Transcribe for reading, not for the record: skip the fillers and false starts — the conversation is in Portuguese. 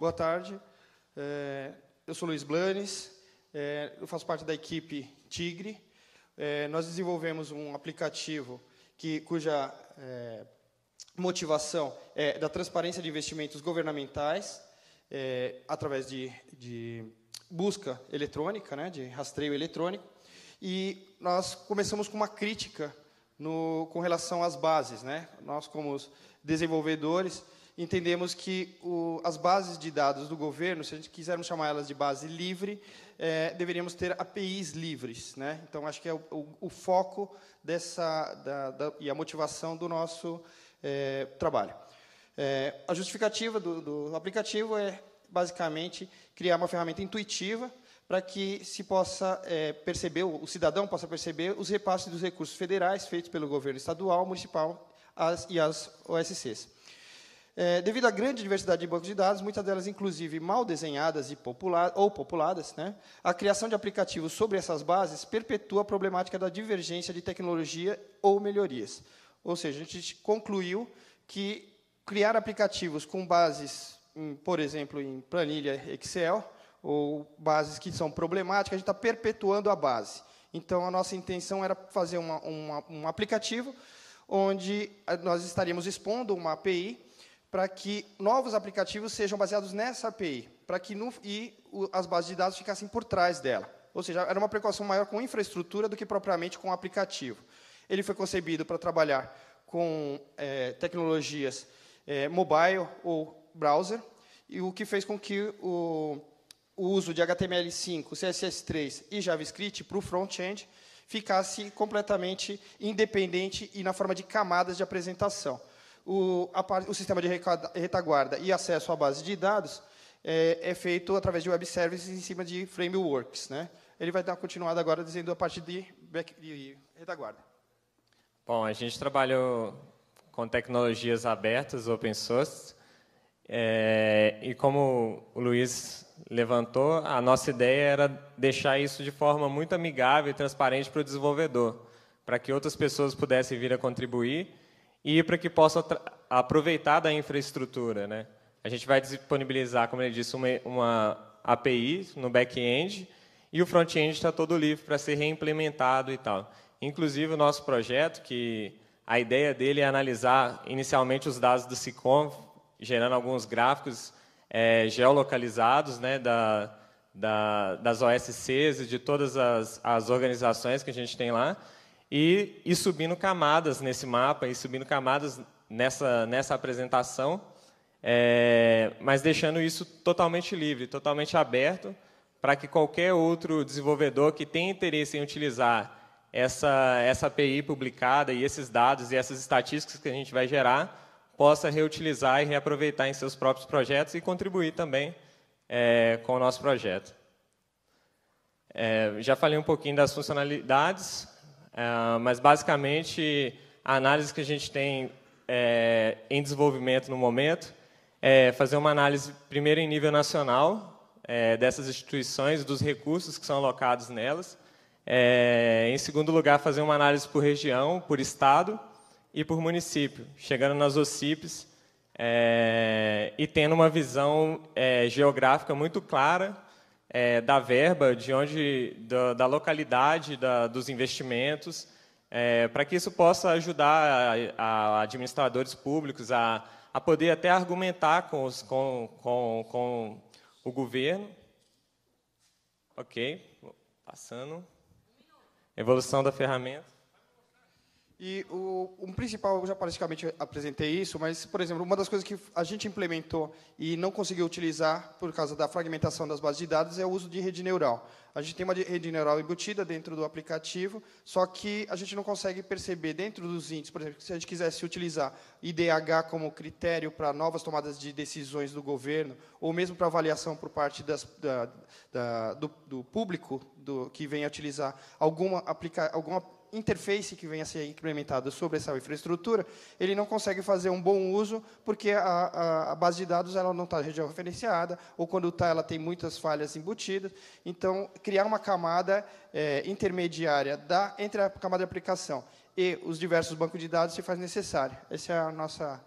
Boa tarde. Eu sou Luiz Blanes, eu faço parte da equipe Tigre. Nós desenvolvemos um aplicativo cuja motivação é da transparência de investimentos governamentais através de busca eletrônica, né, de rastreio eletrônico. E nós começamos com uma crítica com relação às bases, né? Nós, como desenvolvedores, entendemos que as bases de dados do governo, se a gente quisermos chamar elas de base livre, deveríamos ter APIs livres, né? Então, acho que é o foco e a motivação do nosso trabalho. A justificativa do aplicativo é, basicamente, criar uma ferramenta intuitiva para que se possa perceber, o cidadão possa perceber os repasses dos recursos federais feitos pelo governo estadual, municipal e as OSCs. Devido à grande diversidade de bancos de dados, muitas delas, inclusive, mal desenhadas ou populadas, né, a criação de aplicativos sobre essas bases perpetua a problemática da divergência de tecnologia ou melhorias. Ou seja, a gente concluiu que criar aplicativos com bases, por exemplo, em planilha Excel, ou bases que são problemáticas, a gente está perpetuando a base. Então, a nossa intenção era fazer um aplicativo onde nós estaríamos expondo uma API para que novos aplicativos sejam baseados nessa API, para que as bases de dados ficassem por trás dela. Ou seja, era uma preocupação maior com infraestrutura do que propriamente com o aplicativo. Ele foi concebido para trabalhar com tecnologias mobile ou browser, e o que fez com que o uso de HTML5, CSS3 e JavaScript para o front-end ficasse completamente independente e na forma de camadas de apresentação. O sistema de retaguarda e acesso à base de dados é feito através de web services em cima de frameworks, né? Ele vai dar continuada agora dizendo a parte de retaguarda. Bom, a gente trabalhou com tecnologias abertas, open source, e como o Luiz levantou, a nossa ideia era deixar isso de forma muito amigável e transparente para o desenvolvedor, para que outras pessoas pudessem vir a contribuir e para que possam aproveitar da infraestrutura, né? A gente vai disponibilizar, como ele disse, uma API no back-end e o front-end está todo livre para ser reimplementado e tal. Inclusive, o nosso projeto, que a ideia dele é analisar inicialmente os dados do SICOM, gerando alguns gráficos geolocalizados, né, das OSCs e de todas as organizações que a gente tem lá, e subindo camadas nesse mapa, e subindo camadas nessa apresentação, mas deixando isso totalmente livre, totalmente aberto, para que qualquer outro desenvolvedor que tenha interesse em utilizar essa API publicada e esses dados e essas estatísticas que a gente vai gerar, possa reutilizar e reaproveitar em seus próprios projetos e contribuir também com o nosso projeto. Já falei um pouquinho das funcionalidades, mas, basicamente, a análise que a gente tem em desenvolvimento no momento é fazer uma análise, primeiro, em nível nacional, dessas instituições, dos recursos que são alocados nelas. Em segundo lugar, fazer uma análise por região, por estado e por município, chegando nas OCIPs e tendo uma visão geográfica muito clara da verba, da localidade, dos investimentos, para que isso possa ajudar a administradores públicos a poder até argumentar com o governo. Ok, passando. Evolução da ferramenta. E o principal, eu já praticamente apresentei isso, mas, por exemplo, uma das coisas que a gente implementou e não conseguiu utilizar por causa da fragmentação das bases de dados é o uso de rede neural. A gente tem uma rede neural embutida dentro do aplicativo, só que a gente não consegue perceber dentro dos índices, por exemplo, se a gente quisesse utilizar IDH como critério para novas tomadas de decisões do governo, ou mesmo para avaliação por parte do público que venha utilizar alguma interface que venha a ser implementada sobre essa infraestrutura, ele não consegue fazer um bom uso, porque a base de dados ela não está georreferenciada, ou quando está, ela tem muitas falhas embutidas. Então, criar uma camada intermediária entre a camada de aplicação e os diversos bancos de dados se faz necessário. Essa é a nossa